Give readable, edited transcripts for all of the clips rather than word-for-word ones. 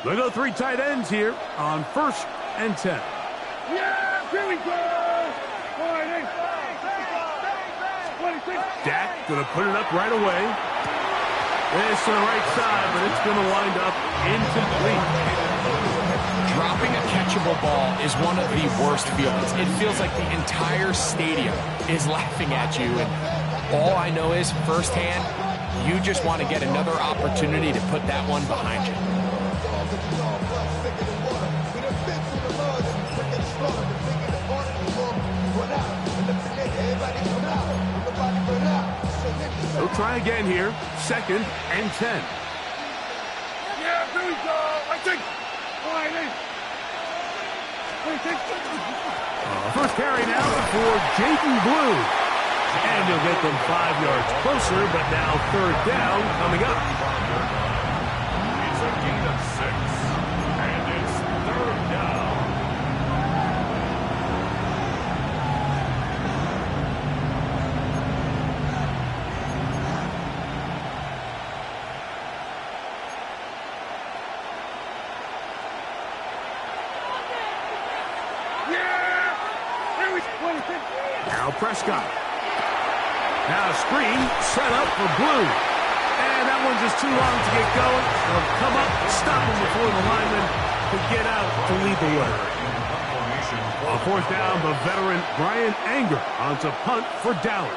They go three tight ends here on 1st and 10. Yeah, here we go. Dak going to put it up right away. This to the right side, but it's going to wind up incomplete. Dropping a catchable ball is one of the worst feelings. It feels like the entire stadium is laughing at you, and all I know is firsthand, you just want to get another opportunity to put that one behind you. They'll try again here. 2nd and 10. Yeah, here we go. I think. First carry now for Jaden Blue. And he'll get them 5 yards closer, but now 3rd down coming up. It's a gain of 6, and it's 3rd down. Now Prescott. Now a screen set up for Blue. And that one's just too long to get going. They'll come up, stop him before the lineman could get out to lead the way. On 4th down, the veteran Brian Anger onto punt for Dallas.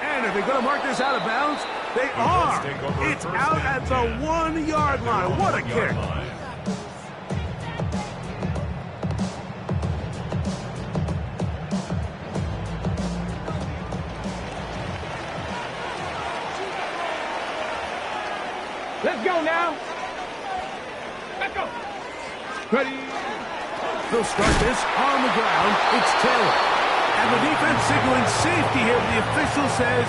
And if they're going to mark this out of bounds, they are. It's out at the 1-yard line. What a kick. Let's go now. Let's go. Ready. They'll start this on the ground. It's Taylor. And the defense signaling safety here. The official says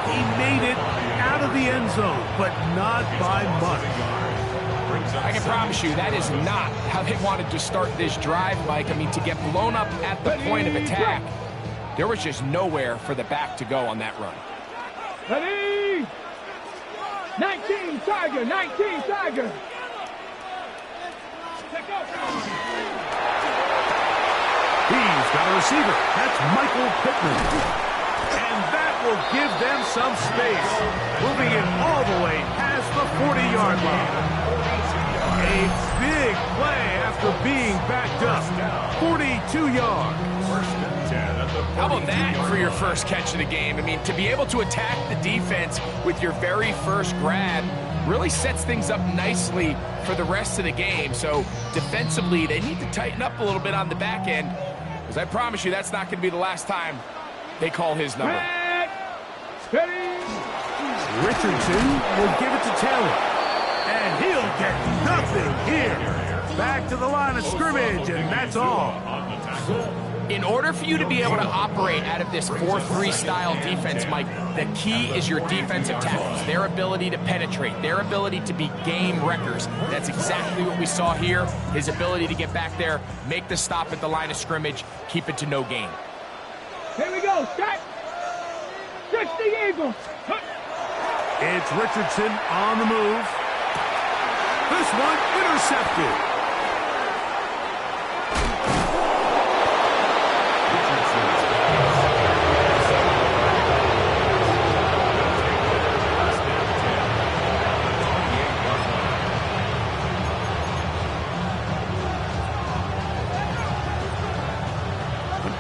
he made it out of the end zone, but not by much. I can promise you that is not how they wanted to start this drive, Mike. I mean, to get blown up at the point of attack, there was just nowhere for the back to go on that run. Ready. 19 Tiger, 19 Tiger. He's got a receiver. That's Michael Pittman. And that will give them some space. Moving it all the way past the 40-yard line. A big play after being backed up. 42 yards. How about that for your first catch of the game? I mean, to be able to attack the defense with your very first grab really sets things up nicely for the rest of the game. So defensively, they need to tighten up a little bit on the back end, because I promise you that's not going to be the last time they call his number. Richardson will give it to Taylor. And he'll get nothing here. Back to the line of scrimmage, and that's all. In order for you to be able to operate out of this 4-3 style defense, Mike, the key is your defensive tackles, their ability to penetrate, their ability to be game wreckers. That's exactly what we saw here, his ability to get back there, make the stop at the line of scrimmage, keep it to no gain. Here we go, Scott. 60 Eagles. It's Richardson on the move. This one intercepted.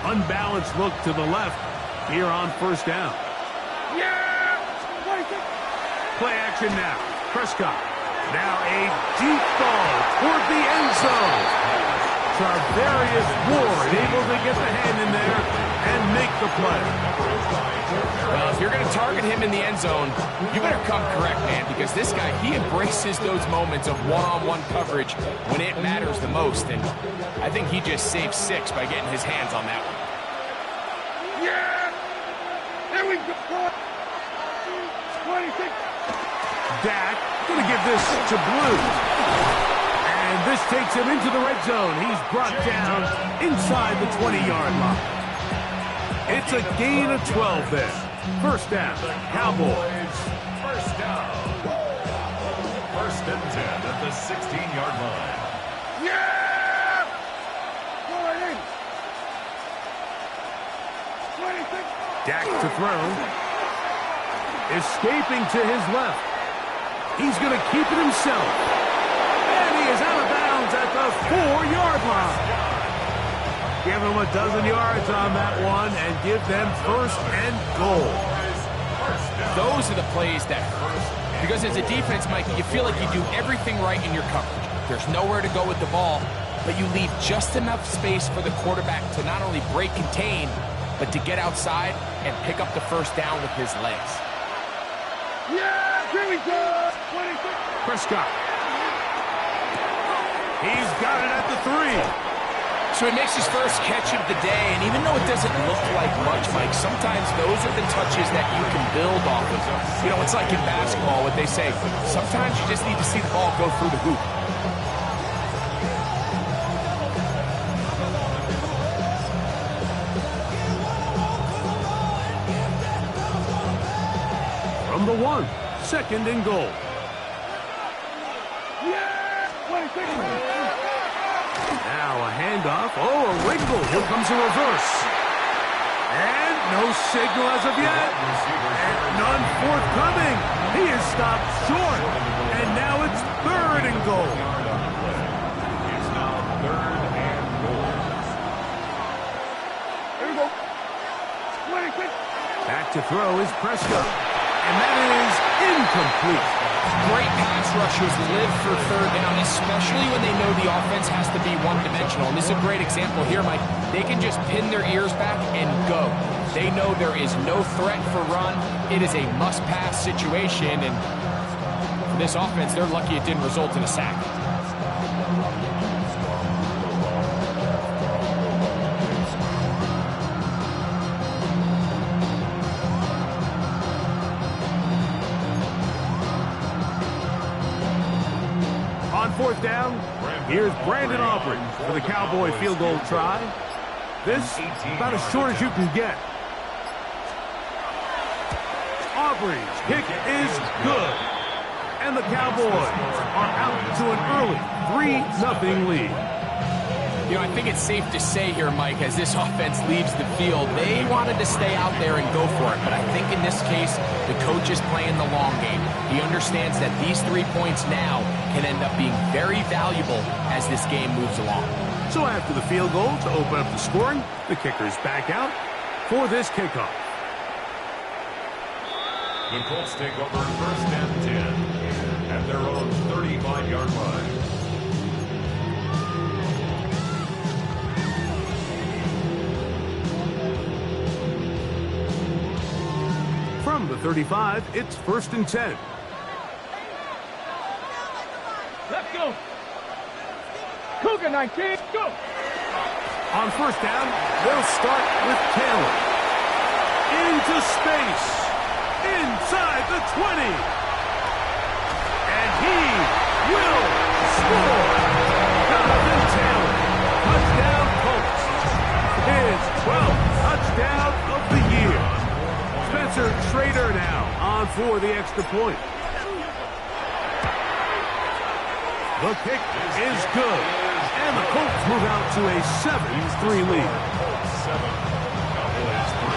Unbalanced look to the left here on 1st down. Yeah! Play action now. Prescott. Now a deep ball toward the end zone. Tarvarius Ward able to get the hand in there and make the play. Well, if you're going to target him in the end zone, you better come correct, man, because this guy, he embraces those moments of one-on-one coverage when it matters the most, and I think he just saved 6 by getting his hands on that one. Yeah! There we go! 26. Dak going to give this to Blue. And this takes him into the red zone. He's brought down inside the 20-yard line. It's a gain of 12 there. First down, Cowboys. First down. First and 10 at the 16-yard line. Yeah! Dak to throw. Escaping to his left. He's going to keep it himself. And he is out of bounds at the 4-yard line. Give them a dozen yards on that one and give them first and goal. Those are the plays that hurt. Because as a defense, Mike, you feel like you do everything right in your coverage. There's nowhere to go with the ball, but you leave just enough space for the quarterback to not only break contain, but to get outside and pick up the first down with his legs. Yeah, here we go. Prescott. He's got it at the 3. So he makes his first catch of the day, and even though it doesn't look like much, Mike, sometimes those are the touches that you can build off of. You know, it's like in basketball, what they say, sometimes you just need to see the ball go through the hoop. From the 1, second and goal. Now a handoff. Oh, a wrinkle. Here comes a reverse. And no signal as of yet. And none forthcoming. He is stopped short. And now it's third and goal. It's now third and goal. Here we go. Back to throw is Prescott. And that is incomplete. Great pass rushers live for third down, especially when they know the offense has to be one-dimensional. And this is a great example here, Mike. They can just pin their ears back and go. They know there is no threat for run. It is a must-pass situation, and for this offense, they're lucky it didn't result in a sack. Fourth down, here's Brandon Aubrey for the Cowboy field goal try. This, about as short as you can get. Aubrey's kick is good. And the Cowboys are out to an early 3-0 lead. You know, I think it's safe to say here, Mike, as this offense leaves the field, they wanted to stay out there and go for it. But I think in this case, the coach is playing the long game. He understands that these 3 points now can end up being very valuable as this game moves along. So after the field goal to open up the scoring, the kicker's back out for this kickoff. The Colts take over first and 10 at their own 35-yard line. From the 35, it's first and 10. Let's go. Cougar 19, go. On first down, they'll start with Taylor. Into space. Inside the 20. And he will score. Jonathan Taylor. Touchdown Colts. His 12th touchdown of the year. Spencer Schrader now on for the extra point. The kick is good. And the Colts move out to a 7-3 lead. 7, Cowboys 3.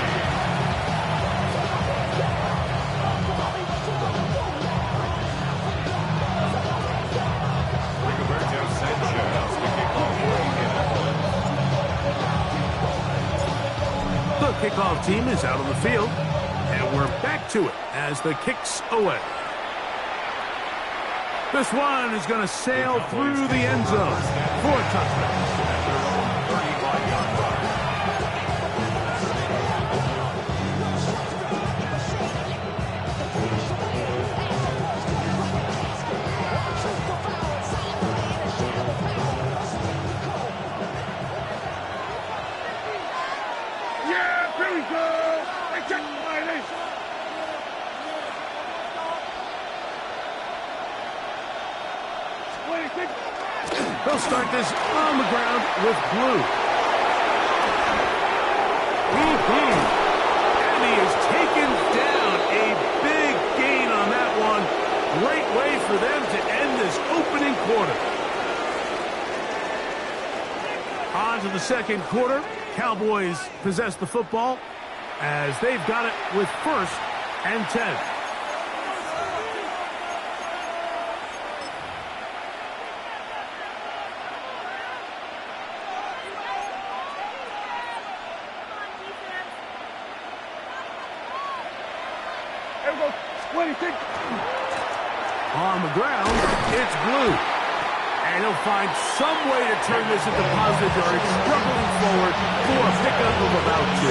Rigoberto Sanchez to kick off The kickoff team is out on the field. And we're back to it as the kick's away. This one is going to sail through the end zone for a touchdown. Yeah, here we go. I check my nation. They'll start this on the ground with Blue. on to the second quarter. Cowboys possess the football as they've got it with 1st and 10. On the ground, it's Blue. And he'll find some way to turn this into positive yardage, struggling forward for a pickup of about 2.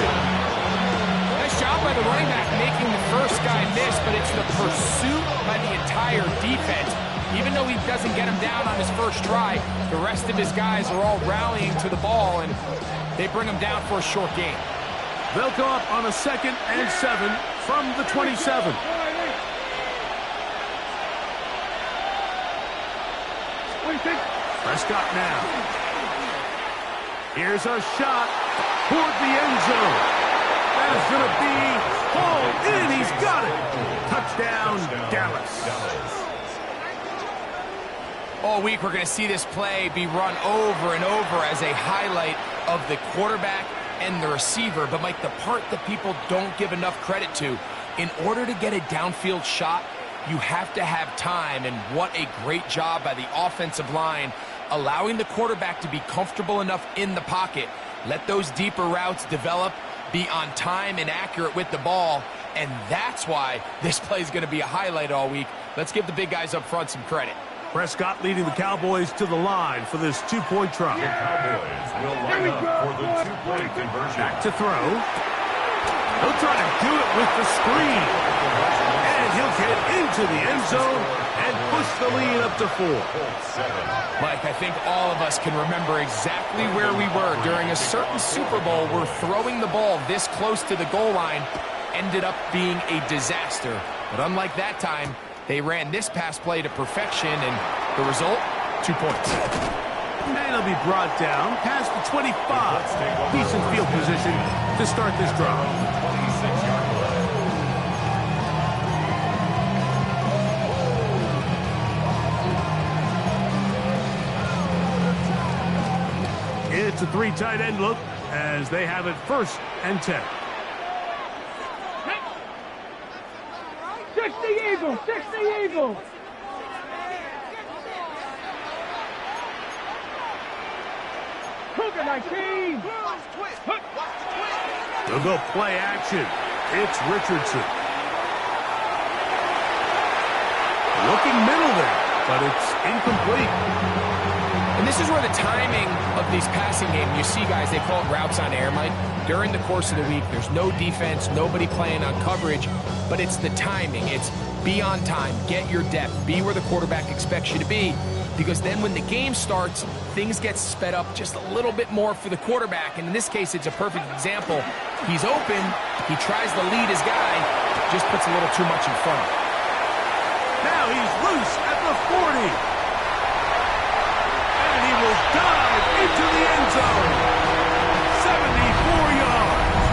Nice job by the running back making the first guy miss, but it's the pursuit by the entire defense. Even though he doesn't get him down on his first try, the rest of his guys are all rallying to the ball, and they bring him down for a short gain. They'll go up on a 2nd and 7 from the 27. Prescott now. Here's a shot toward the end zone. That is going to be hauled in. He's got it. Touchdown, Dallas. All week we're going to see this play be run over and over as a highlight of the quarterback and the receiver. But, Mike, the part that people don't give enough credit to, in order to get a downfield shot, you have to have time, and what a great job by the offensive line allowing the quarterback to be comfortable enough in the pocket, let those deeper routes develop, be on time and accurate with the ball, and that's why this play is going to be a highlight all week. Let's give the big guys up front some credit. Prescott leading the Cowboys to the line for this 2-point try. The Cowboys will line up for the 2-point conversion. Back to throw. He'll try to do it with the screen. And he'll get into the end zone and push the lead up to 4. Mike, I think all of us can remember exactly where we were during a certain Super Bowl where throwing the ball this close to the goal line ended up being a disaster. But unlike that time, they ran this pass play to perfection, and the result, 2 points. And he'll be brought down past the 25. Decent field position to start this drive. It's a 3 tight end look as they have it 1st and 10. 60 Eagles! 60 Eagles! Cougar 19! They'll go play action. It's Richardson. Looking middle there, but it's incomplete. And this is where the timing of these passing games, you see guys, they call it routes on air, Mike. During the course of the week, there's no defense, nobody playing on coverage, but it's the timing. It's be on time, get your depth, be where the quarterback expects you to be, because then when the game starts, things get sped up just a little bit more for the quarterback, and in this case, it's a perfect example. He's open, he tries to lead his guy, just puts a little too much in front of him. Now he's loose at the 40. And he will dive into the end zone. 74 yards.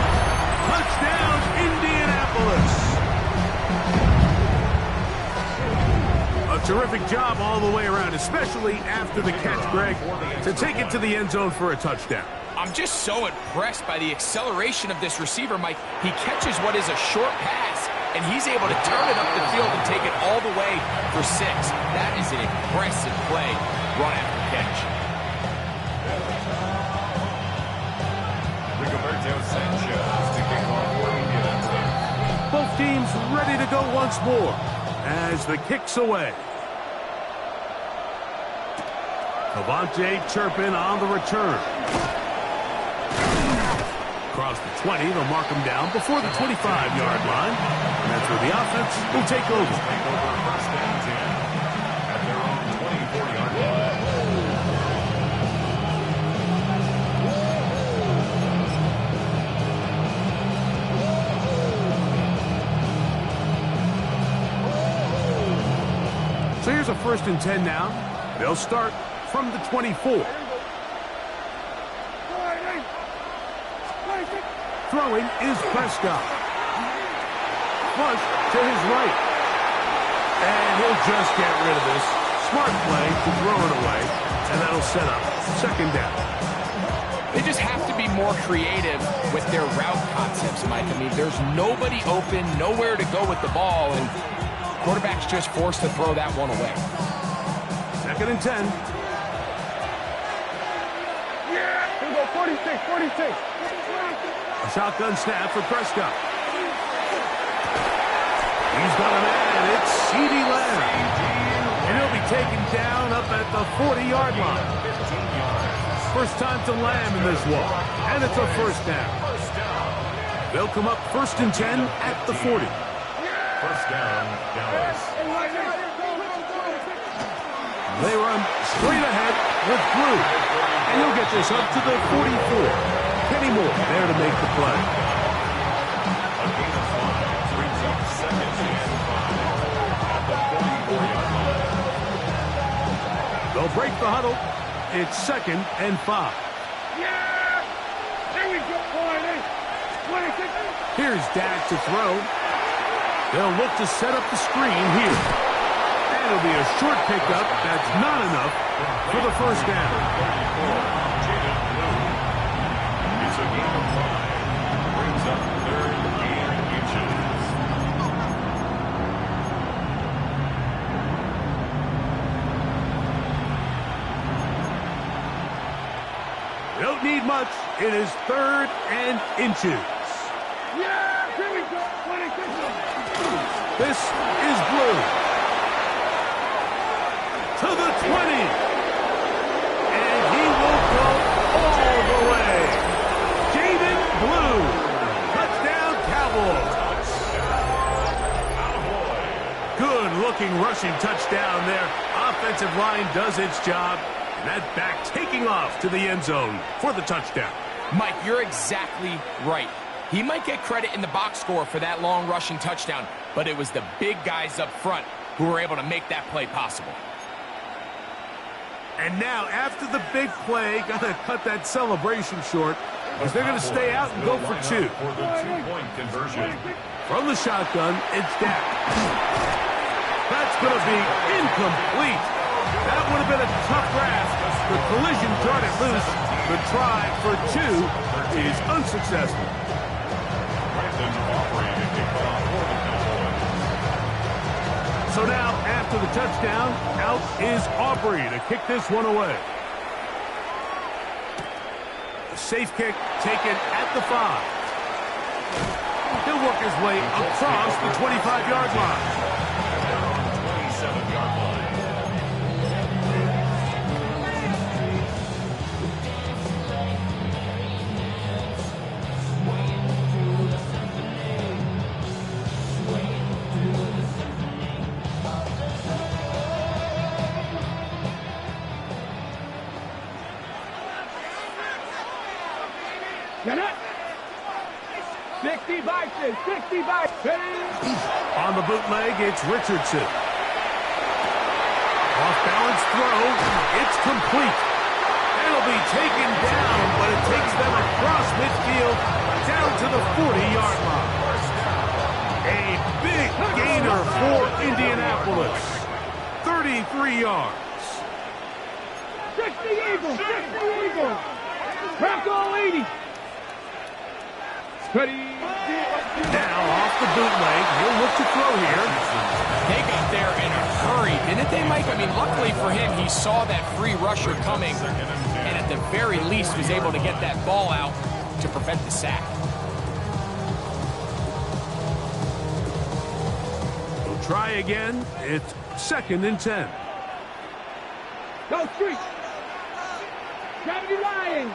Touchdown, Indianapolis. A terrific job all the way around, especially after the catch, Greg, to take it to the end zone for a touchdown. I'm just so impressed by the acceleration of this receiver, Mike. He catches what is a short pass, and he's able to turn it up the field and take it all the way for 6. That is an impressive play, run after catch. Both teams ready to go once more as the kick's away. Cavante Turpin on the return. Across the 20, they'll mark him down before the 25-yard line. And that's where the offense will take over. First and 10 at their own 24-yard line. So here's a 1st and 10 now. They'll start from the 24. Throwing is Prescott. Flush to his right. And he'll just get rid of this. Smart play to throw it away. And that'll set up 2nd down. They just have to be more creative with their route concepts, Mike. I mean, there's nobody open, nowhere to go with the ball, and quarterback's just forced to throw that one away. 2nd and 10. Here we go, 46, 46. A shotgun snap for Prescott. He's got a man. It's CeeDee Lamb. And he'll be taken down up at the 40-yard line. First time to Lamb in this one. And it's a first down. They'll come up 1st and 10 at the 40. First down, Dallas. They run straight ahead with Blue. And he'll get this up to the 44. Kenny Moore there to make the play. A gain of 5 brings up 2nd and 5 at the 44-yard line. They'll break the huddle. It's 2nd and 5. Yeah! There we go, 26. Here's Dak to throw. They'll look to set up the screen here. And it'll be a short pickup. That's not enough for the first down. It's a gain of 5. Brings up 3rd and inches. Don't need much. It is 3rd and inches. Yeah! Here we go, 26. This is Blue. To the 20. And he will go all the way. David Blue. Touchdown, Cowboys. Good-looking rushing touchdown there. Offensive line does its job. And that back taking off to the end zone for the touchdown. Mike, you're exactly right. He might get credit in the box score for that long rushing touchdown, but it was the big guys up front who were able to make that play possible. And now, after the big play, got to cut that celebration short, as they're going to stay out and go for 2. For the 2-point conversion. From the shotgun, it's Dak. That's going to be incomplete. That would have been a tough grasp. The collision turned it loose. The try for 2 is unsuccessful. So now, after the touchdown, out is Aubrey to kick this one away. A safe kick taken at the 5. He'll work his way across the 25-yard line. 27-yard line. Get it? 60 bites, 60 bites. On the bootleg, it's Richardson. Off-balance throw. It's complete. It'll be taken down, but it takes them across midfield down to the 40-yard line. A big gainer for Indianapolis. 33 yards. 60 Eagles, 60 Eagles. Crack all 80. Ready. Now off the bootleg, he'll look to throw here. They got there in a hurry, didn't they, Mike? I mean, luckily for him, he saw that free rusher coming, and at the very least was able to get that ball out to prevent the sack. We'll try again. It's 2nd and 10. Go street. Gravity Lion.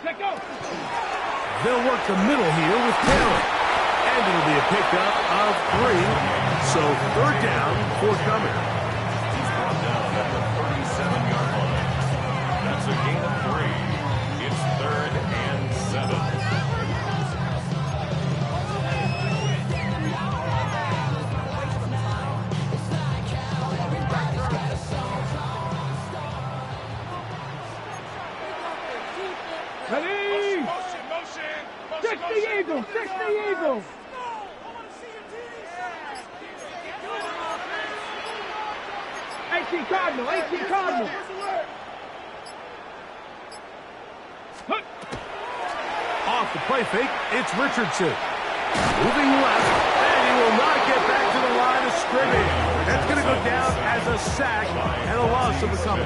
Let go. They'll work the middle here with Taylor. And it'll be a pickup of 3. So 3rd down forthcoming. He's brought down at the 37-yard line. That's a gain of 3. It's 3rd and 7. Ready. 60 Eagles, 60 Eagles. 18 Cardinal, 18 Cardinal. Off the play fake, it's Richardson. Moving left, and he will not get back to the line of scrimmage. That's going to go down as a sack and a loss of a couple.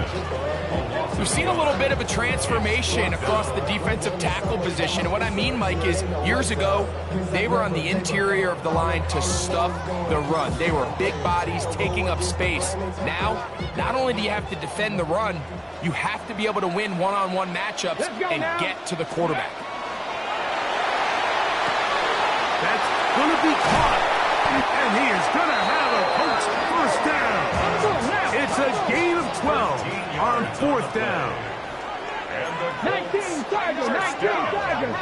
We've seen a little bit of a transformation across the defensive tackle position. And what I mean, Mike, is years ago, they were on the interior of the line to stuff the run. They were big bodies taking up space. Now, not only do you have to defend the run, you have to be able to win one-on-one matchups and get to the quarterback. That's going to be caught, and he is going to have a Colts first down. It's a gain of 12 on 4th down. 19 Tigers, 19 Tigers.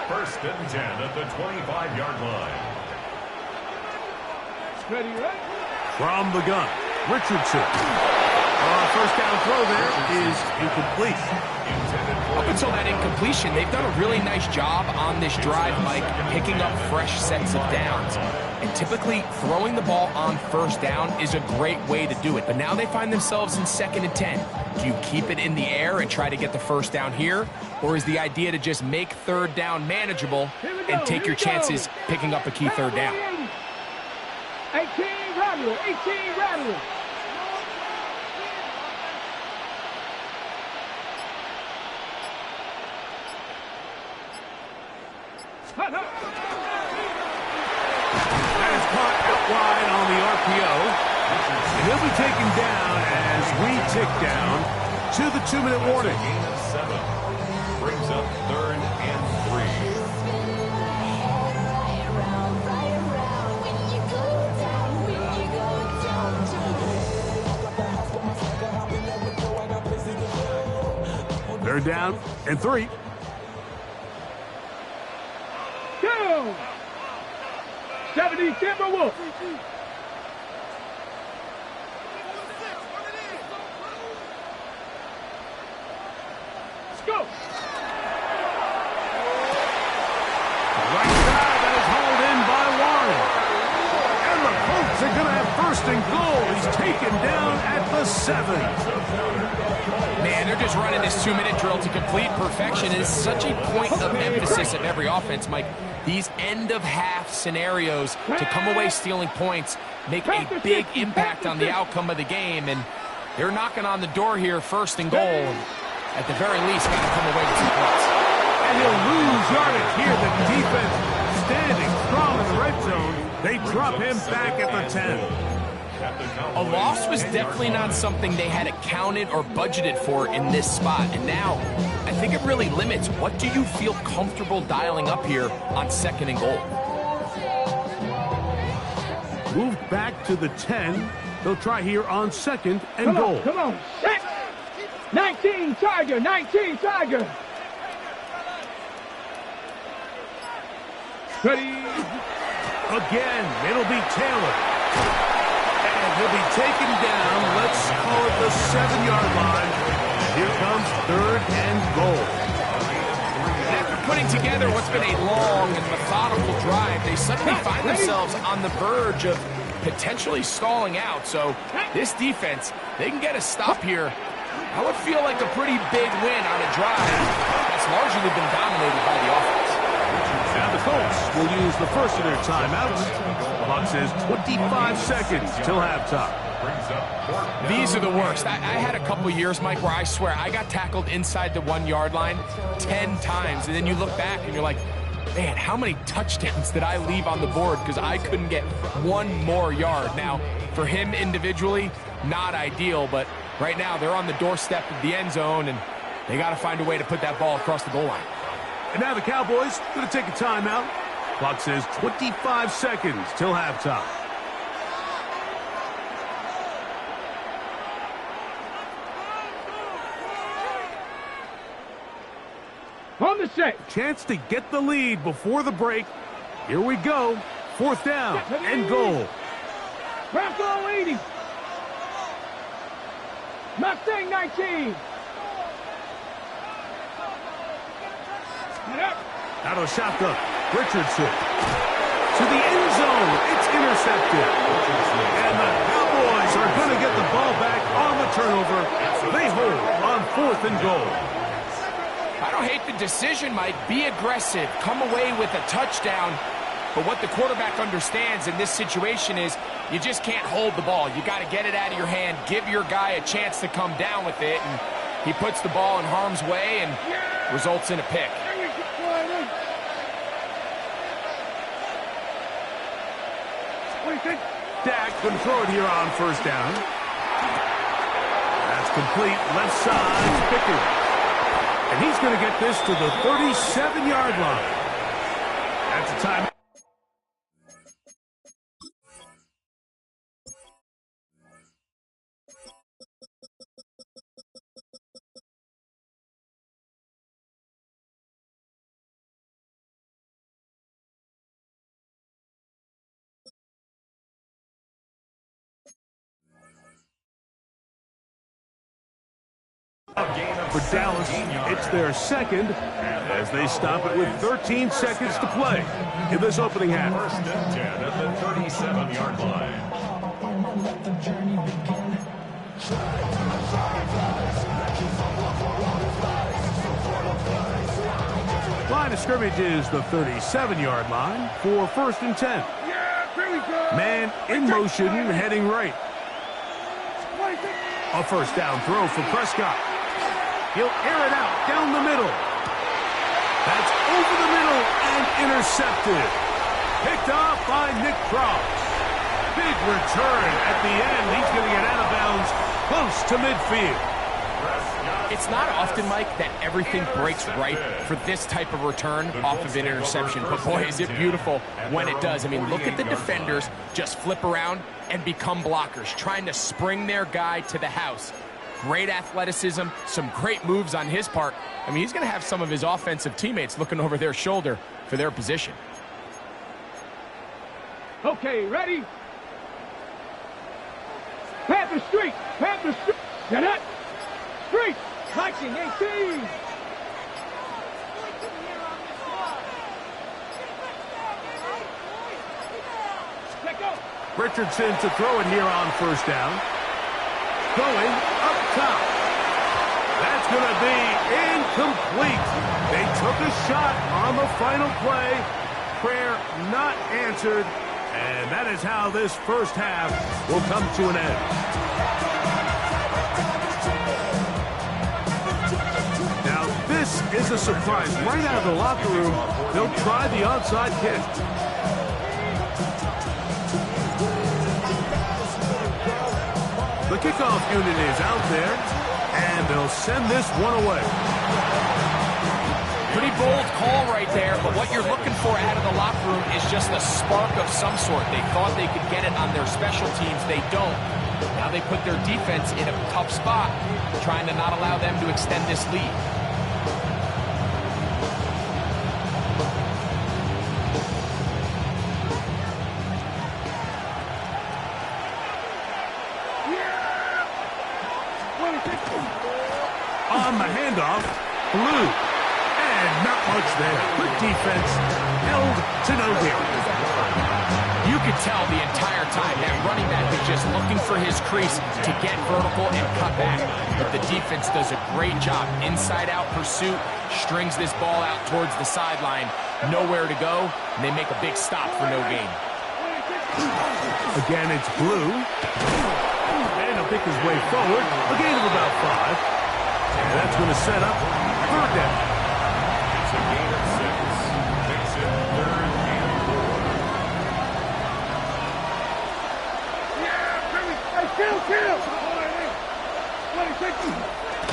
First and 10 at the 25-yard line. Ready, right? From the gun, Richardson. First down throw there is incomplete. Up until that incompletion, they've done a really nice job on this drive, Mike, picking up fresh sets of downs. And typically, throwing the ball on first down is a great way to do it. But now they find themselves in 2nd and 10. Do you keep it in the air and try to get the first down here? Or is the idea to just make 3rd down manageable and take your chances picking up a key 3rd down? 18 Rattle, 18 Rattle. That is caught out wide on the RPO. And he'll be taken down as we tick down to the 2-minute warning. Gain of 7. Brings up 3rd and 3. They're down and 3. Go! 70 Timberwolves. Let's go. Right side, that is hauled in by Warren. And the Colts are going to have 1st and goal. He's taken down at the 7. Man, they're just running this 2-minute drill to complete perfection. It is such a point of emphasis of every offense, Mike. These end-of-half scenarios to come away stealing points make a big impact on the outcome of the game. And they're knocking on the door here, 1st and goal. At the very least, got to come away with some points. And he'll lose yardage here. The defense standing strong in the red zone. They drop him back at the 10. A loss was definitely not something they had accounted or budgeted for in this spot. And now, I think it really limits what do you feel comfortable dialing up here on 2nd and goal. Moved back to the 10. They'll try here on 2nd and goal. Come on. 19 Tiger, 19 Tiger. Ready. Again, it'll be Taylor. He'll be taken down, let's call it the 7-yard line. Here comes 3rd and goal. And after putting together what's been a long and methodical drive, they suddenly find themselves on the verge of potentially stalling out. So this defense, they can get a stop here. I would feel like a pretty big win on a drive that's largely been dominated by the offense. Now the Colts will use the first of their timeouts. The clock says 25 seconds till halftime. These are the worst. I had a couple years, Mike, where I swear I got tackled inside the 1-yard line 10 times. And then you look back and you're like, man, how many touchdowns did I leave on the board because I couldn't get one more yard? Now, for him individually, not ideal, but right now they're on the doorstep of the end zone, and they got to find a way to put that ball across the goal line. And now the Cowboys going to take a timeout. Clock says 25 seconds till halftime. On the set. Chance to get the lead before the break. Here we go. 4th down and goal. Bronco 80. Mustang 19. Out of shotgun. Richardson. To the end zone. It's intercepted. And the Cowboys are going to get the the ball back on the turnover. They hold on 4th and goal. I don't hate the decision, Mike. Be aggressive. Come away with a touchdown. But what the quarterback understands in this situation is you just can't hold the ball. You got to get it out of your hand, give your guy a chance to come down with it, and he puts the ball in harm's way and results in a pick. Dak can throw it here on 1st down. That's complete. Left side, Pickett. And he's going to get this to the 37-yard line. That's a time. For Dallas, it's their 2nd as they stop it with 13 seconds to play in this opening half. 1st and 10 at the 37-yard line. Line of scrimmage is the 37-yard line for 1st and 10. Man in motion, heading right. A 1st down throw for Prescott. He'll air it out down the middle. That's over the middle and intercepted. Picked off by Nick Cross. Big return at the end. He's going to get out of bounds close to midfield. It's not often, Mike, that everything breaks right for this type of return off of an interception. But, boy, is it beautiful when it does. I mean, look at the defenders just flip around and become blockers, trying to spring their guy to the house. Great athleticism, some great moves on his part. I mean, he's going to have some of his offensive teammates looking over their shoulder for their position. Okay, ready? Panther Street! Panther Street! Get it! Street! Marching 18! Let go! Richardson to throw it here on 1st down. Going up top. That's going to be incomplete. They took a shot on the final play. Prayer not answered. And that is how this 1st half will come to an end. Now, this is a surprise. Right out of the locker room, they'll try the onside kick. The kickoff unit is out there, and they'll send this one away. Pretty bold call right there, but what you're looking for out of the locker room is just a spark of some sort. They thought they could get it on their special teams. They don't. Now they put their defense in a tough spot, trying to not allow them to extend this lead. On the handoff, Blue. And not much there. Good defense, held to no hit. You could tell the entire time that running back is just looking for his crease to get vertical and cut back. But the defense does a great job. Inside-out pursuit, strings this ball out towards the sideline. Nowhere to go, and they make a big stop for no gain. Again, it's Blue. And he'll pick his way forward. A gain of about 5. And that's going to set up 3rd down. It's a gain of 6. Makes it 3rd and 4.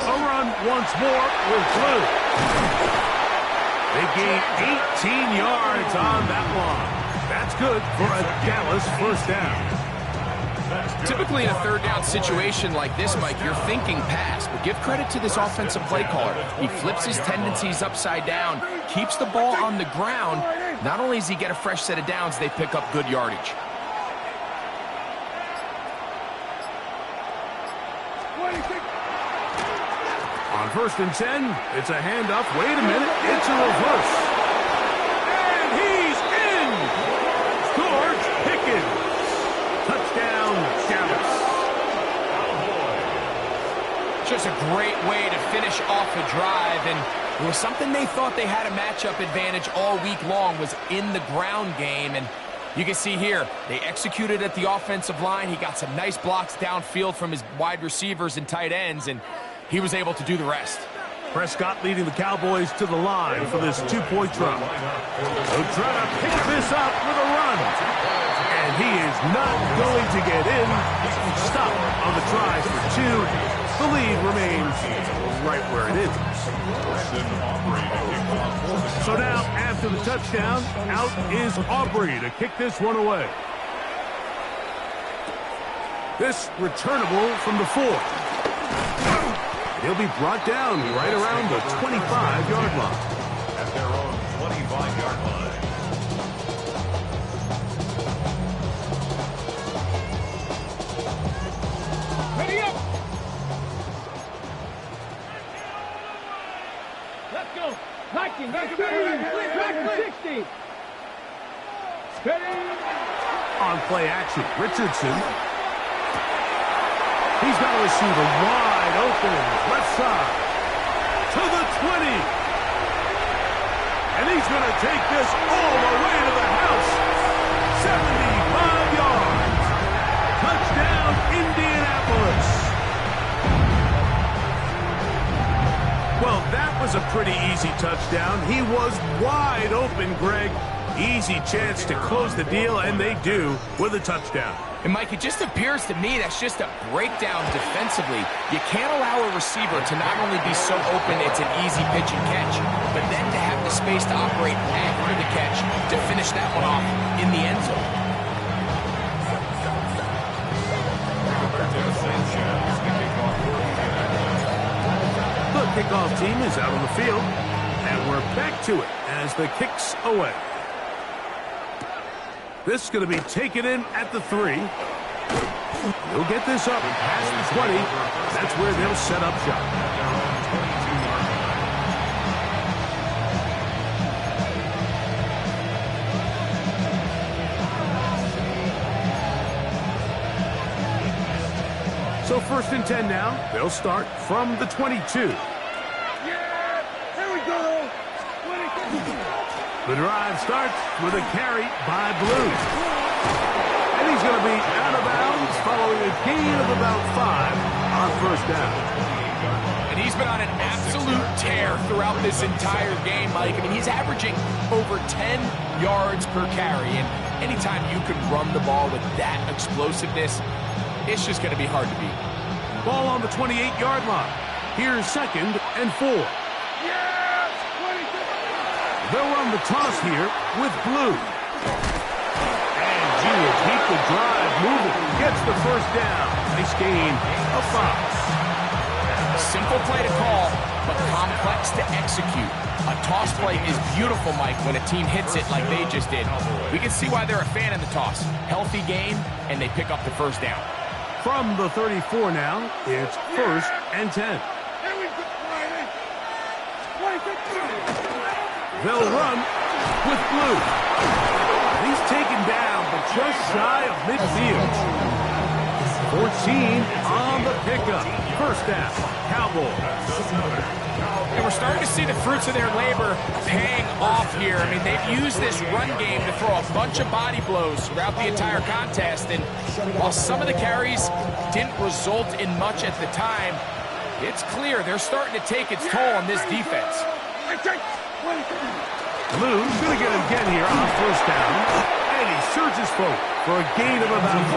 A run once more with Blue. They gain 18 yards on that one. That's good for a Dallas 1st down. Typically in a 3rd down situation like this, Mike, you're thinking pass, but give credit to this offensive play caller. He flips his tendencies upside down, keeps the ball on the ground. Not only does he get a fresh set of downs, they pick up good yardage. On 1st and 10, it's a handoff. Wait a minute, it's a reverse. And he's in! George Pickens. Touchdown, Dallas. just a great way to finish off a drive, and it was something they thought they had a matchup advantage all week long, was in the ground game, and you can see here, they executed at the offensive line. He got some nice blocks downfield from his wide receivers and tight ends, and he was able to do the rest. Prescott leading the Cowboys to the line for this two-point try. They'll try to pick this up with a run. And he is not going to get in. Stop on the tries for two. The lead remains right where it is. So now, after the touchdown, out is Aubrey to kick this one away. This returnable from the 4. He'll be brought down right around the 25-yard line. At their own 25-yard line. Ready up. Let's go. 19, 60. Steady. On play action, Richardson. He's got a receiver wide open, left side, to the 20. And he's going to take this all the way to the house. 75 yards. Touchdown, Indianapolis. Well, that was a pretty easy touchdown. He was wide open, Greg. Easy chance to close the deal, and they do with a touchdown. And, Mike, it just appears to me that's just a breakdown defensively. You can't allow a receiver to not only be so open it's an easy pitch and catch, but then to have the space to operate after the catch to finish that one off in the end zone. The kickoff team is out on the field, and we're back to it as the kick's away. This is going to be taken in at the 3. He'll get this up past the 20. That's where they'll set up shop. So 1st and 10 now. They'll start from the 22. Yeah, here we go. The drive starts with a carry by Blue. And he's going to be out of bounds following a gain of about 5 on 1st down. And he's been on an absolute tear throughout this entire game, Mike. I mean, he's averaging over 10 yards per carry. And anytime you can run the ball with that explosiveness, it's just going to be hard to beat. Ball on the 28-yard line. Here's 2nd and 4. They'll run the toss here with Blue. And G will keep the drive moving. Gets the 1st down. Nice gain of 5. Simple play to call, but complex to execute. A toss play is beautiful, Mike, when a team hits it like they just did. We can see why they're a fan of the toss. Healthy game, and they pick up the 1st down. From the 34 now, it's 1st and 10. They'll run with Blue. He's taken down, but just shy of midfield. 14 on the pickup. 1st down, Cowboys. And we're starting to see the fruits of their labor paying off here. I mean, they've used this run game to throw a bunch of body blows throughout the entire contest. And while some of the carries didn't result in much at the time, it's clear they're starting to take its toll on this defense. Blue's going to get it again here on 1st down. And he surges forward for a gain of about 5.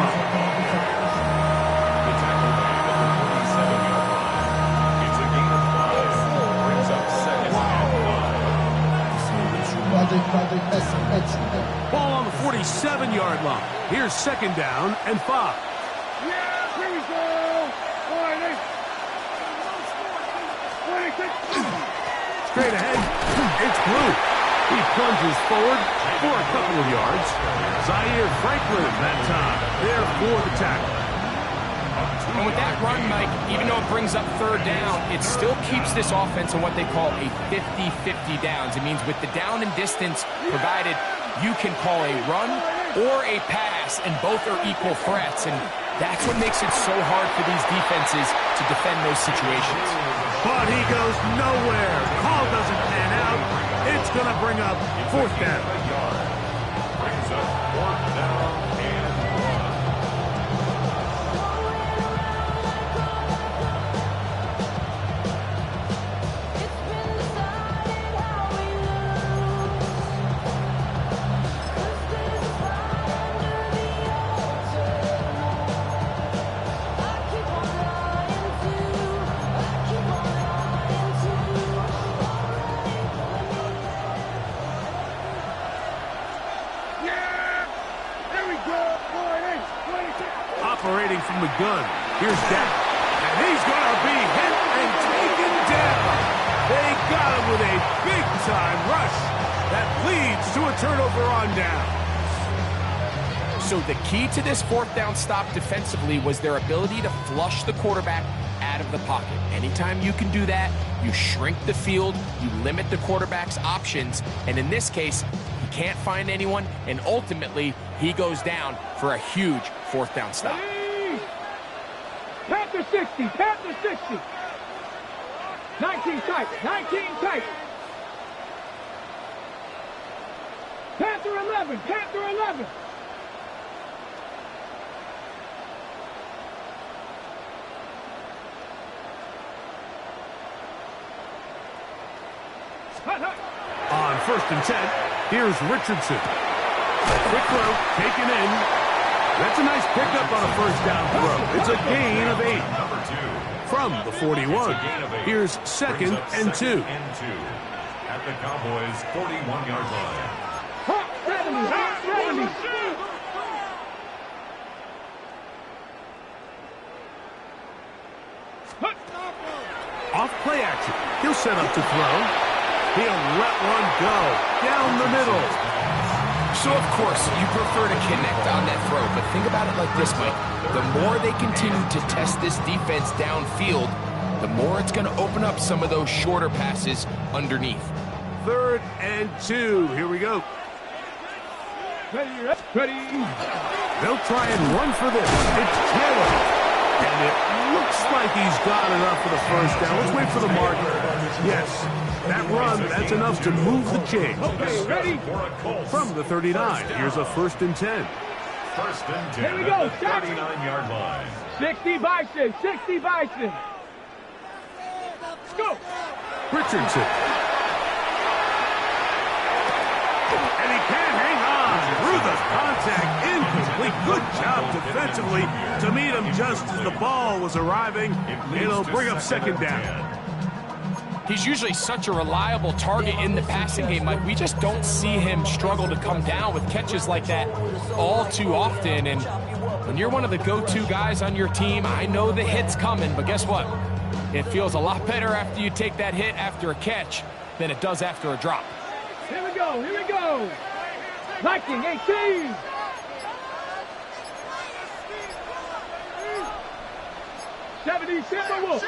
Ball on the 47-yard line. Here's 2nd down and 5. Yeah, here we go. Straight ahead, it's Blue. He plunges forward for a couple of yards. Zaire Franklin that time there for the tackle. And with that run, Mike, even though it brings up 3rd down, it still keeps this offense in what they call a 50-50 downs. It means with the down and distance provided, you can call a run or a pass, and both are equal threats. And That's what makes it so hard for these defenses to defend those situations. But he goes nowhere. Call doesn't pan out. It's going to bring up fourth down. Brings up fourth down and 1. Yeah! There we go. Operating from the gun. Here's Dak. And he's going to be hit and taken down. They got him with a big-time rush that leads to a turnover on down. So the key to this fourth down stop defensively was their ability to flush the quarterback out of the pocket. Anytime you can do that, you shrink the field, you limit the quarterback's options, and in this case, he can't find anyone, and ultimately, he goes down for a huge fourth down stop. Panther 60, Panther 60. 19 tight, 19 tight. Panther 11, Panther 11. On 1st and 10, here's Richardson. Quick throw, taken in. That's a nice pickup on a first down throw. It's a gain of 8. number 2. From the 41, here's 2nd and 2. At the Cowboys' 41-yard line. Hot 70, hot 70. Off play action. He'll set up to throw. He'll let one go down the middle. So, of course, you prefer to connect on that throw, but think about it like this, Mike. The more they continue to test this defense downfield, the more it's going to open up some of those shorter passes underneath. 3rd and 2. Here we go. Ready. They'll try and run for this. It's Taylor. And it looks like he's got enough for the first down. Let's wait for the mark. Yes, that run, that's enough to move the chain. Okay, ready. From the 39, here's a 1st and 10. 1st and 10 Here we go, at the 39-yard line. 60 Bison, 60 Bison. Let's go. Richardson. And he can't hang on through the contact. Incomplete. Good job defensively to meet him just as the ball was arriving. It'll bring up 2nd down. He's usually such a reliable target in the passing game, Mike. We just don't see him struggle to come down with catches like that all too often. And when you're one of the go-to guys on your team, I know the hit's coming, but guess what? It feels a lot better after you take that hit after a catch than it does after a drop. Here we go, here we go. Viking 18. Timberwolves.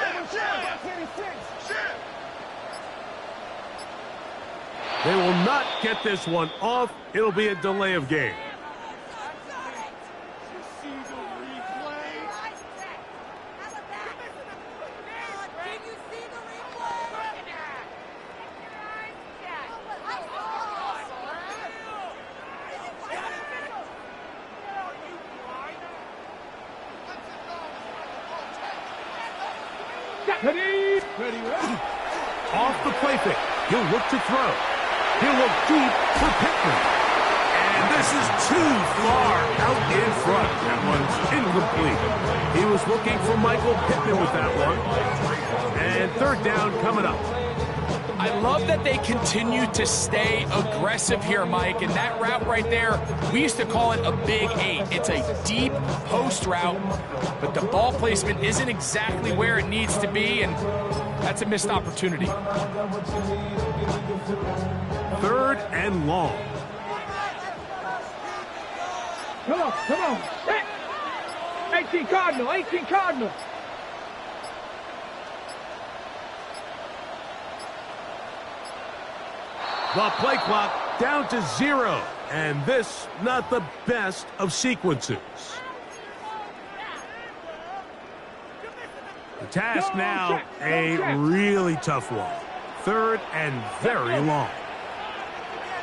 They will not get this one off. It'll be a delay of game. Ready. Off the play fake. He'll look to throw. He'll look deep for Pittman. And this is too far out in front. That one's incomplete. He was looking for Michael Pittman with that one. And 3rd down coming up. I love that they continue to stay aggressive here, Mike, and that route right there, we used to call it a big 8. It's a deep post route, but the ball placement isn't exactly where it needs to be, and that's a missed opportunity. 3rd and long. Come on. 18 Cardinal. The play clock down to 0. And this, not the best of sequences. The task now, a really tough one. 3rd and very long.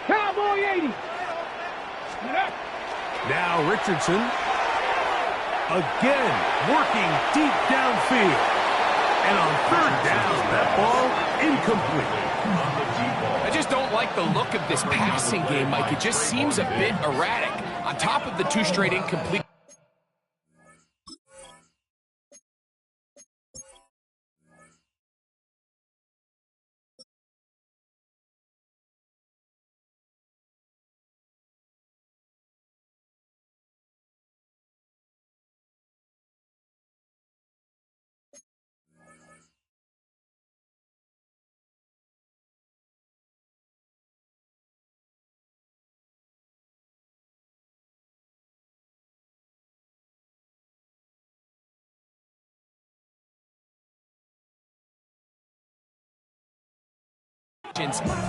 Cowboy 80. Now Richardson. Again, working deep downfield. And on 3rd down, that ball incomplete. I just don't like the look of this passing game, Mike. It just seems a bit erratic. On top of the 2 straight incomplete.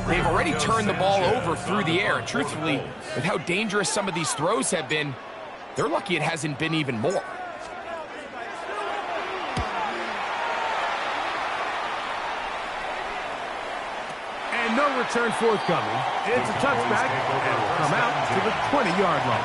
They've already turned the ball over through the air. Truthfully, with how dangerous some of these throws have been, they're lucky it hasn't been even more. And no return forthcoming. It's a touchback, and will come out to the 20-yard line.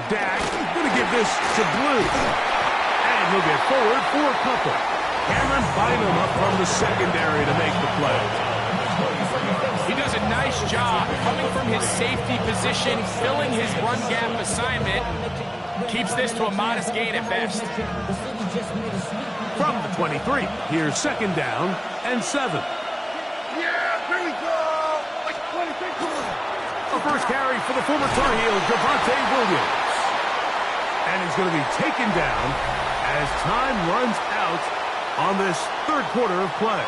Dak going to give this to Blue. And he'll get forward for a couple. Cameron Bynum up from the secondary to make the play. He does a nice job coming from his safety position, filling his run gap assignment. Keeps this to a modest gain at best. From the 23, here's 2nd down and 7. The first carry for the former Tar Heel, Javonte Williams. And he's going to be taken down as time runs out on this 3rd quarter of play.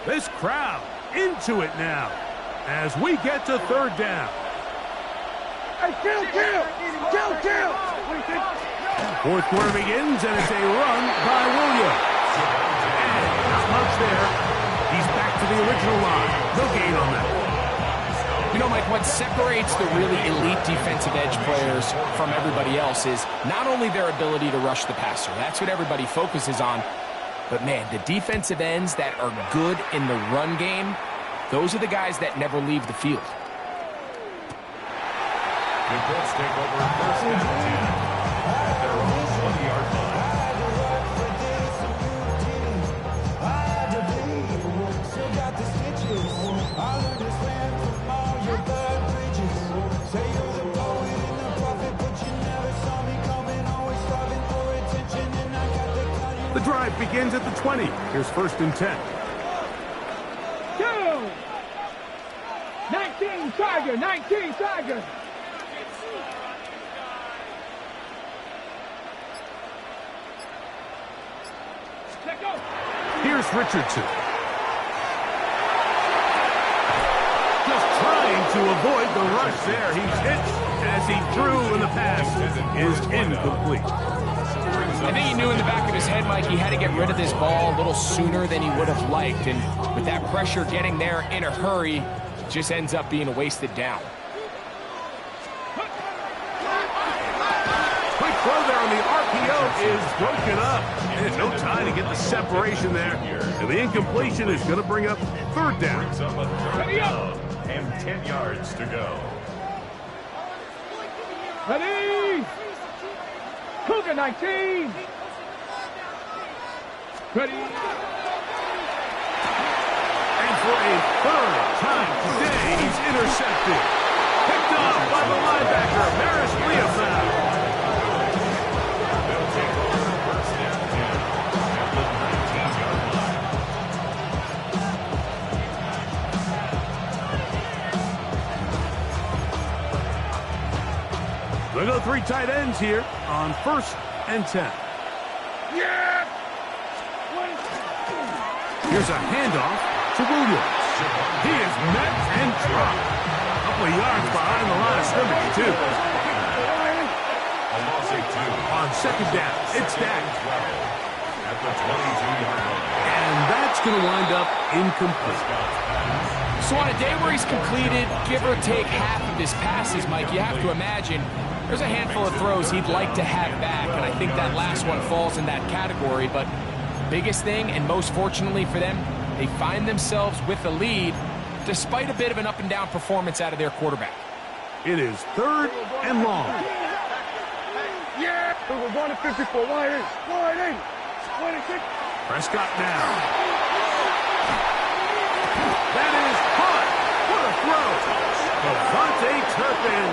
This crowd into it now as we get to 3rd down. Hey, kill! 4th quarter begins, and it's a run by Williams. And not much there. He's back to the original line. No gain on that. You know, Mike, what separates the really elite defensive edge players from everybody else is not only their ability to rush the passer. That's what everybody focuses on. But, man, the defensive ends that are good in the run game, those are the guys that never leave the field. The Colts take over 1st and 10 at their own 20-yard line. The drive begins at the 20. Here's 1st and 10. 19 Tiger, 19 Tiger. Here's Richardson. Just trying to avoid the rush there. He's hit as he threw, and the pass is incomplete. I think he knew in the back of his head, Mike, he had to get rid of this ball a little sooner than he would have liked. And with that pressure getting there in a hurry, it just ends up being a wasted down. Quick throw there on the RPO is broken up. And no time to get the separation there. And the incompletion is going to bring up 3rd down. Brings up a 3rd down and 10 yards to go. Ready? Cougar 19. Ready? And for a 3rd time today, he's intercepted. Picked off by the linebacker, Maris Leofau. They'll take over 1st and 10 at the 19-yard line. three tight ends here on 1st and 10. Yeah! Here's a handoff to Williams. He is met and dropped. A couple of yards behind the line of scrimmage, too. A loss of 2. On 2nd down, it's Dak. At the 22-yard line. And that's going to wind up incomplete. So on a day where he's completed, give or take half of his passes, Mike, you have to imagine there's a handful of throws he'd like to have back, and I think that last one falls in that category. But biggest thing, and most fortunately for them, they find themselves with a lead despite a bit of an up-and-down performance out of their quarterback. It is 3rd and long. Yeah! We're going to 54. Wide 8. 26. Prescott now. That is caught. What a throw. Devontae Turpin.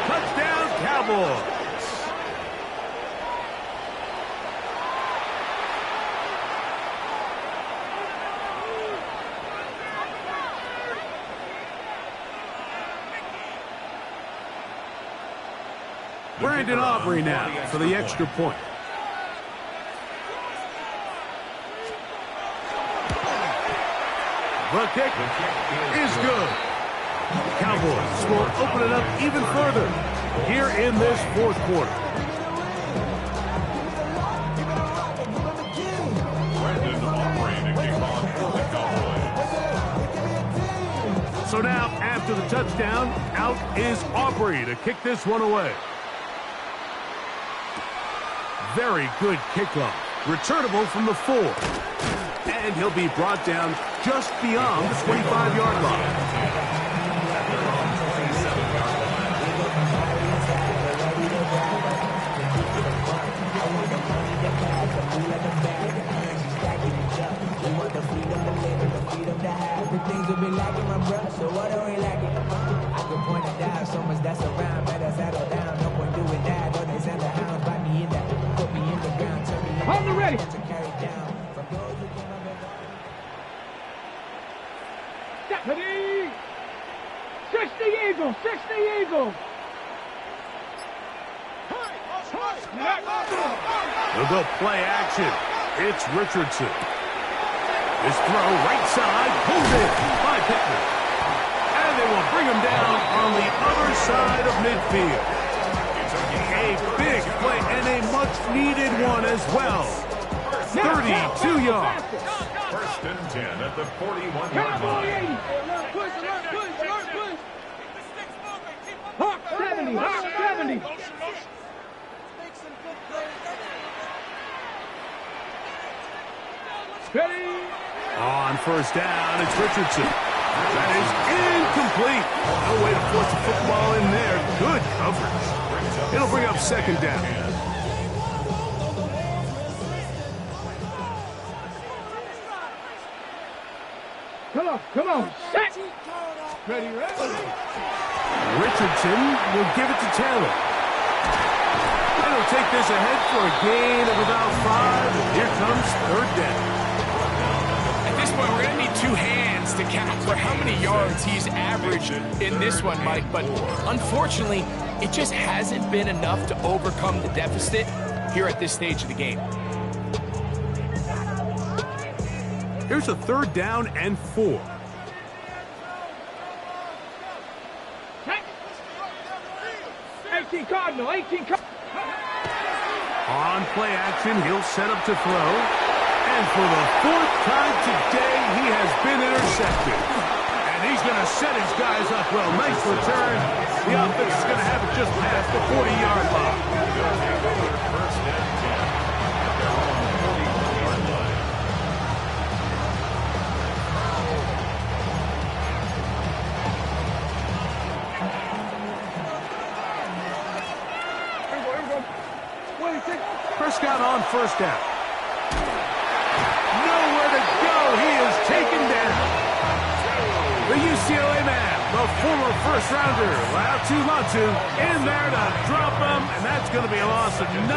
Touchdown, Cowboys. Brandon Aubrey now for the extra point. The kick is good. Cowboys will open it up even further here in this 4th quarter. Brandon Aubrey to kick off for the Cowboys. So now, after the touchdown, out is Aubrey to kick this one away. Very good kickoff. Returnable from the 4. And he'll be brought down just beyond the 25-yard line. Things will be lacking, my brother, so what are we lacking? I can point it down, so much that's around, better settle down, no point doing that, or they send the hounds, bite me in that, put me in the ground, turn me in Hold it ready. to carry down, from those who came up and Deputy! 60 Eagles! 60 Eagles! They'll go play action. It's Richardson. His throw right side, pulled in by Pittman. And they will bring him down on the other side of midfield. A big play and a much-needed one as well. 32 yards. 1st and 10 at the 41-yard line. Hawk 70! Hawk 70! Ready? On 1st down, it's Richardson. That is incomplete. No way to force the football in there. Good coverage. It'll bring up 2nd down. Come on. Set. Ready. Richardson will give it to Taylor. And he'll take this ahead for a gain of about 5. And here comes 3rd down. At this point, we're going to need 2 hands to count for how many yards he's averaged in this one, Mike. But unfortunately, it just hasn't been enough to overcome the deficit here at this stage of the game. Here's a 3rd down and 4. 18 Cardinal. 18 Cardinal. On play action, he'll set up to throw. And for the 4th time today, he has been intercepted. And he's going to set his guys up well. Nice return. The offense is going to have it just past the 40-yard line. 1st and 10 at their own 41-yard line. Prescott on 1st down. Nowhere to go. He is taken down. The UCLA man, the former 1st-rounder, Latu, in there to drop him, and that's going to be a loss of 9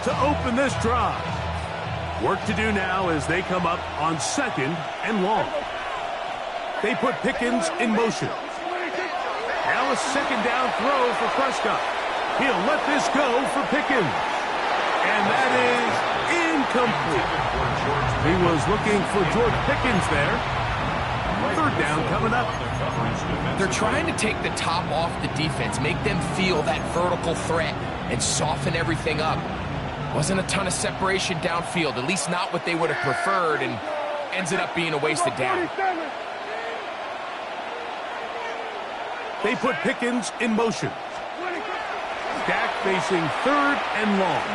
to open this drive. Work to do now as they come up on 2nd and long. They put Pickens in motion. Now a 2nd down throw for Prescott. He'll let this go for Pickens. And that is incomplete. He was looking for George Pickens there. Third down coming up. They're trying to take the top off the defense, make them feel that vertical threat, and soften everything up. Wasn't a ton of separation downfield, at least not what they would have preferred, and ends up being a wasted down. They put Pickens in motion. Dak facing third and long.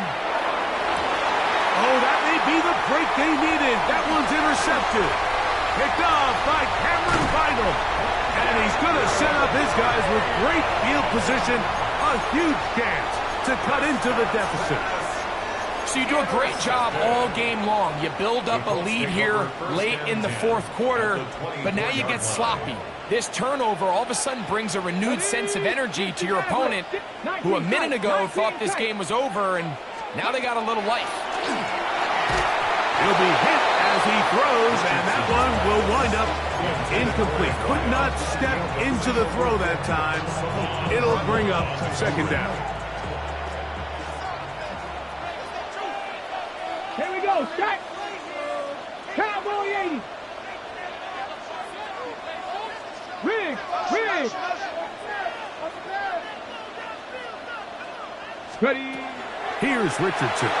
Oh, that may be the break they needed. That one's intercepted. Picked off by Cameron Vital. And he's going to set up his guys with great field position. A huge chance to cut into the deficit. So you do a great job all game long. You build up a lead here late in the fourth quarter, but now you get sloppy. This turnover all of a sudden brings a renewed sense of energy to your opponent, who a minute ago thought this game was over, and now they got a little life. He'll be hit as he throws, and that one will wind up incomplete. Could not step into the throw that time. It'll bring up second down. Here we go, Scott. Cowboy 80. Rig. Ready. Here's Richardson.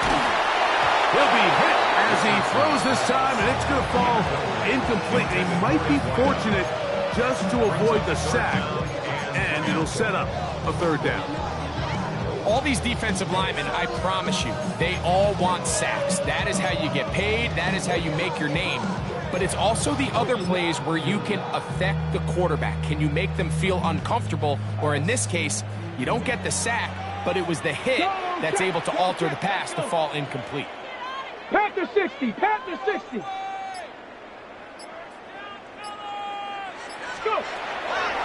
He'll be hit as he throws this time, and it's going to fall incomplete. They might be fortunate just to avoid the sack, and it'll set up a third down. All these defensive linemen, I promise you, they all want sacks. That is how you get paid. That is how you make your name. But it's also the other plays where you can affect the quarterback. Can you make them feel uncomfortable? Or in this case, you don't get the sack, but it was the hit that's able to alter the pass to fall incomplete. Pat the 60. Pat the 60. Go.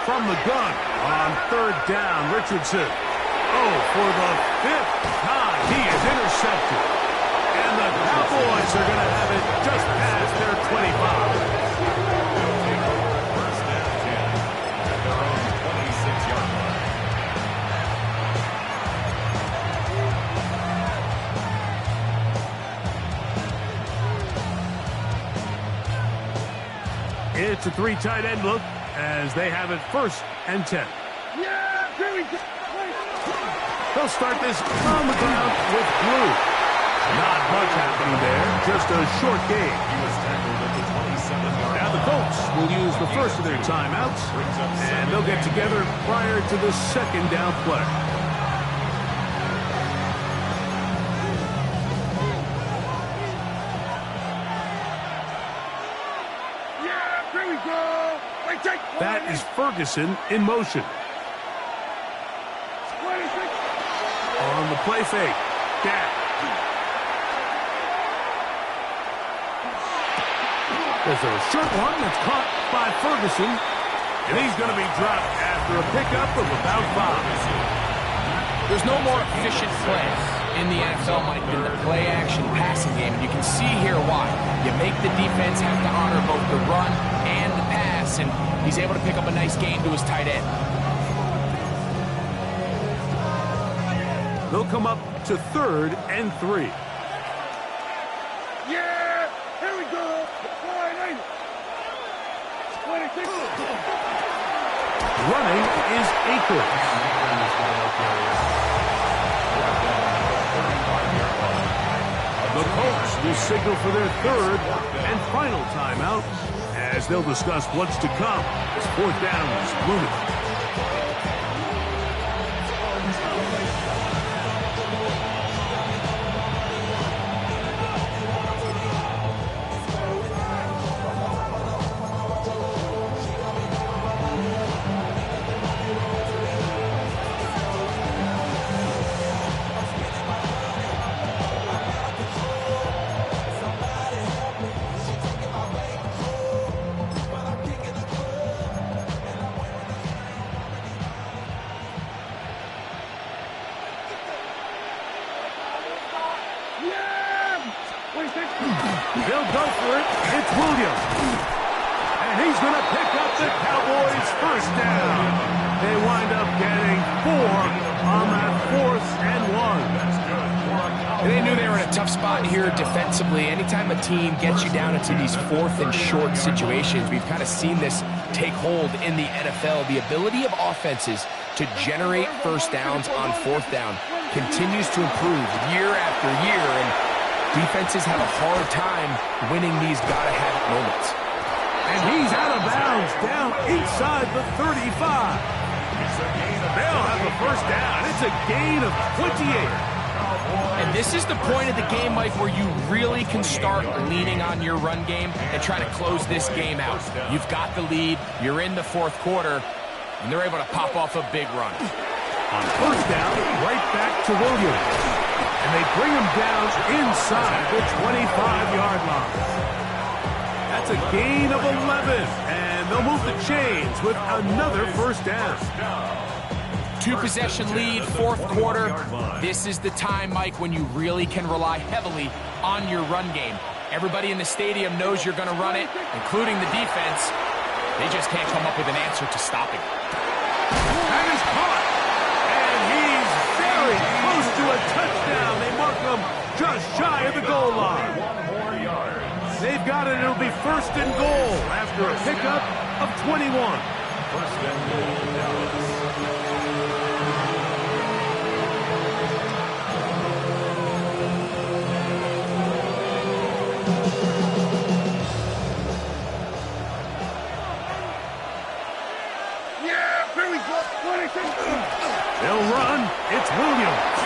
From the gun on third down, Richardson. Oh, for the fifth time, he is intercepted. And the Cowboys are going to have it just past their 25. First down 10 at their own 26-yard line. It's a three tight end look as they have it first and 10. Yeah, here we go. They'll start this on the ground with Blue. Not much happening there, just a short game. He was tackled at the 27-yard line. Now the Colts will use the first of their timeouts, and they'll get together prior to the second down play. Yeah, here we go. That is Ferguson in motion. On the play fake, Dak. There's a short one that's caught by Ferguson, and he's going to be dropped after a pickup of about 5. There's no more efficient play in the NFL, Mike, than the play-action passing game. And you can see here why. You make the defense have to honor both the run and the pass, and he's able to pick up a nice gain to his tight end. They'll come up to third and 3. Yeah, here we go. 26. Running is Akers. The Colts will signal for their third and final timeout as they'll discuss what's to come as fourth down is looming. They'll go for it. It's Williams. And he's going to pick up the Cowboys' first down. They wind up getting 4 on that 4th and 1. And they knew they were in a tough spot here defensively. Anytime a team gets you down into these 4th and short situations, we've kind of seen this take hold in the NFL. The ability of offenses to generate first downs on 4th down continues to improve year after year, and defenses have a hard time winning these gotta-have-it moments. And he's out of bounds, down inside the 35. They'll have a first down. It's a gain of 28. And this is the point of the game, Mike, where you really can start leaning on your run game and try to close this game out. You've got the lead, you're in the 4th quarter, and they're able to pop off a big run. On first down, right back to Williams. And they bring him down inside the 25-yard line. That's a gain of 11, and they'll move the chains with another first down. 2-possession lead, 4th quarter. This is the time, Mike, when you really can rely heavily on your run game. Everybody in the stadium knows you're going to run it, including the defense. They just can't come up with an answer to stopping it. That is caught, and he's very close to a touchdown. They mark him just shy of the goal line. They've got it. It'll be 1st and goal after a pickup of 21. 1st and goal, Dallas. They'll run. It's Williams.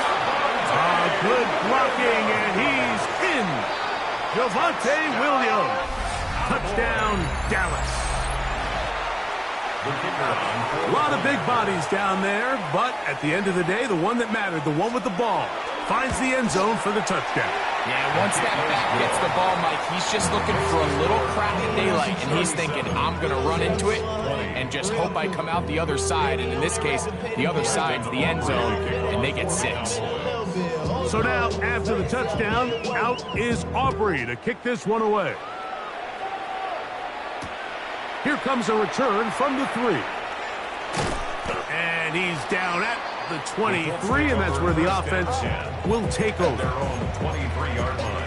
Good blocking, and he's in. Javonte Williams. Touchdown, Dallas. A lot of big bodies down there, but at the end of the day, the one that mattered, the one with the ball, finds the end zone for the touchdown. Yeah, once that back gets the ball, Mike, he's just looking for a little crack of daylight, and he's thinking, I'm going to run into it and just hope I come out the other side. And in this case, the other side's the end zone, and they get 6. So now, after the touchdown, out is Aubrey to kick this one away. Here comes a return from the 3. And he's down at the 23, and that's where the offense will take over. Their own 23-yard line.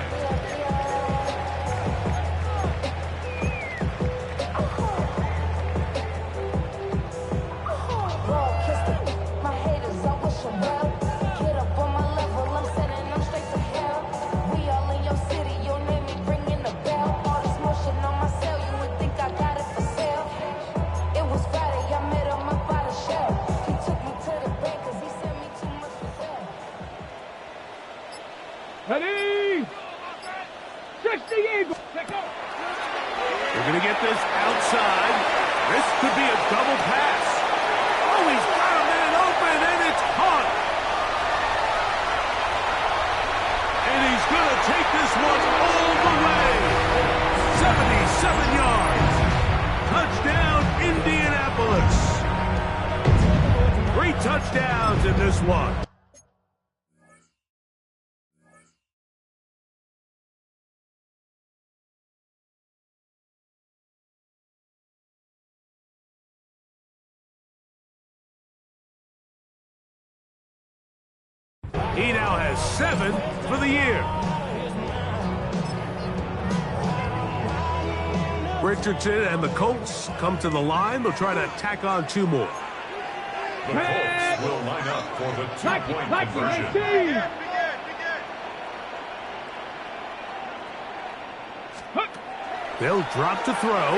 Ready? 60 Eagles. They're going to get this outside. This could be a double pass. Oh, he's got a man open, and it's caught. And he's going to take this one all the way. 77 yards. Touchdown, Indianapolis. 3 touchdowns in this one. He now has 7 for the year. Richardson and the Colts come to the line. They'll try to tack on 2 more. The Colts will line up for the 2-point conversion. They'll drop to throw.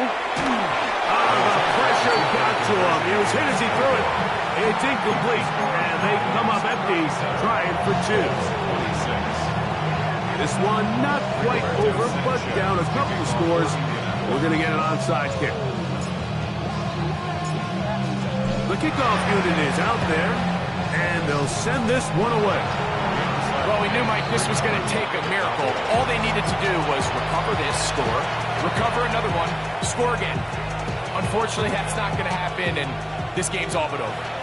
The pressure got to him. He was hit as he threw it. It's incomplete, and they come up empty, trying for 2. This one not quite over, but down a couple of scores. We're going to get an onside kick. The kickoff unit is out there, and they'll send this one away. Well, we knew, Mike, this was going to take a miracle. All they needed to do was recover this, score, recover another one, score again. Unfortunately, that's not going to happen, and this game's all but over.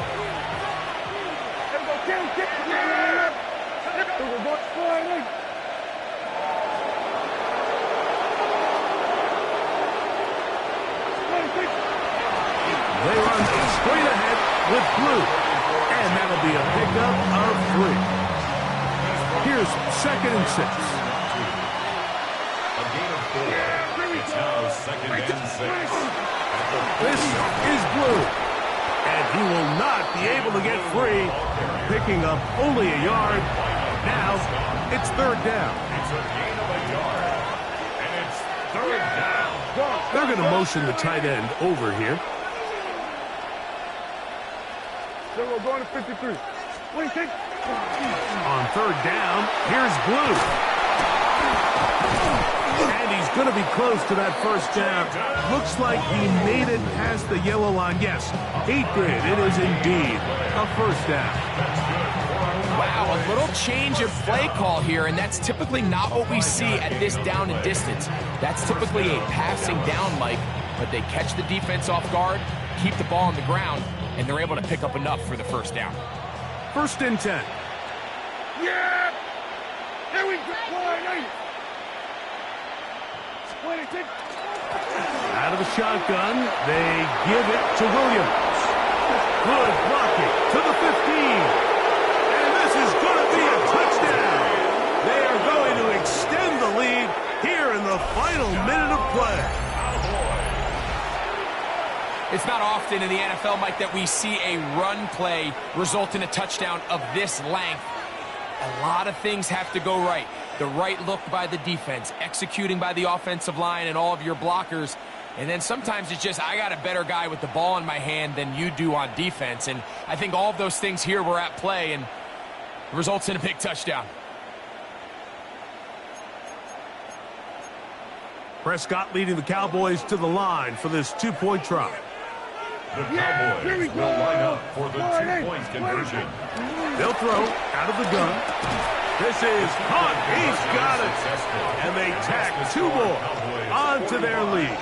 They run straight ahead with Blue. And that'll be a pickup of 3. Here's 2nd and 6. A gain of 4. It's now 2nd and 6. This is Blue. And he will not be able to get free, picking up only a yard. Now it's 3rd down. It's a gain of a yard. And it's 3rd down. They're going to motion the tight end over here. So we're going to 53. 26. On 3rd down, here's Blue. And he's going to be close to that 1st down. Looks like he made it past the yellow line. Yes, he did. It is indeed a 1st down. Wow, a little change of play call here, and that's typically not what we see at this down and distance. That's typically a passing down, Mike, but they catch the defense off guard, keep the ball on the ground, and they're able to pick up enough for the 1st down. 1st and 10. Yeah! Here we go! 26. Out of the shotgun, they give it to Williams. Good blocking to the 15. And this is going to be a touchdown. They are going to extend the lead here in the final minute of play. It's not often in the NFL, Mike, that we see a run play result in a touchdown of this length. A lot of things have to go right. The right look by the defense, executing by the offensive line and all of your blockers. And then sometimes it's just, I got a better guy with the ball in my hand than you do on defense. And I think all of those things here were at play and results in a big touchdown. Prescott leading the Cowboys to the line for this 2-point try. The Cowboys will line up for the 2-point conversion. They'll throw out of the gun. This is caught. He's got it. And they tack 2 more onto their lead.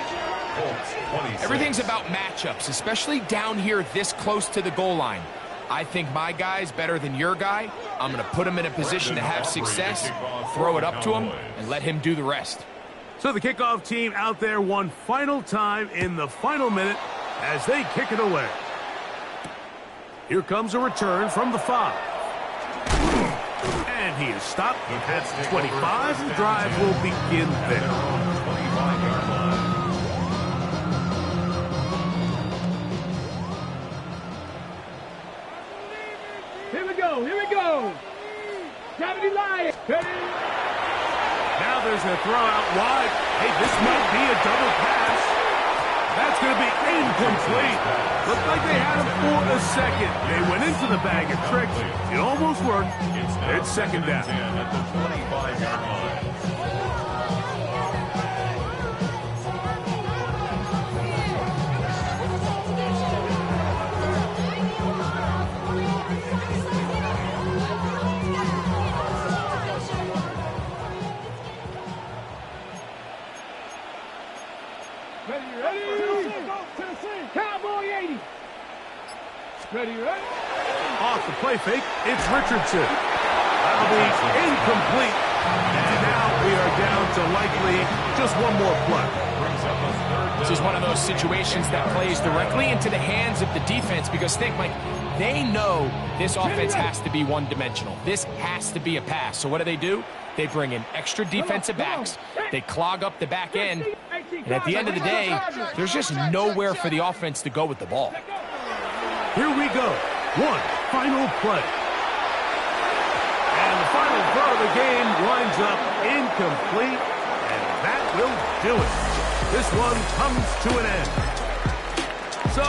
Everything's about matchups, especially down here this close to the goal line. I think my guy's better than your guy. I'm going to put him in a position to have success, throw it up to him, and let him do the rest. So the kickoff team out there one final time in the final minute as they kick it away. Here comes a return from the 5. And he is stopped at 25. The drive will begin there. Here we go. Here we go. Gravity Lion. Now there's a throw out wide. Hey, this might be a double pass. That's going to be incomplete. Looked like they had him for a second. They went into the bag of tricks. It almost worked. It's 2nd down. At the 25-yard line. Ready? Cowboy 80. Ready? Off the play fake, it's Richardson. That'll be incomplete. And now we are down to likely just 1 more play. This is one of those situations that plays directly into the hands of the defense because think, Mike, they know this offense has to be one-dimensional. This has to be a pass. So what do? They bring in extra defensive backs. They clog up the back end. And at the end of the day, there's just nowhere for the offense to go with the ball. Here we go. One final play. And the final throw of the game winds up incomplete. And that will do it. This one comes to an end. So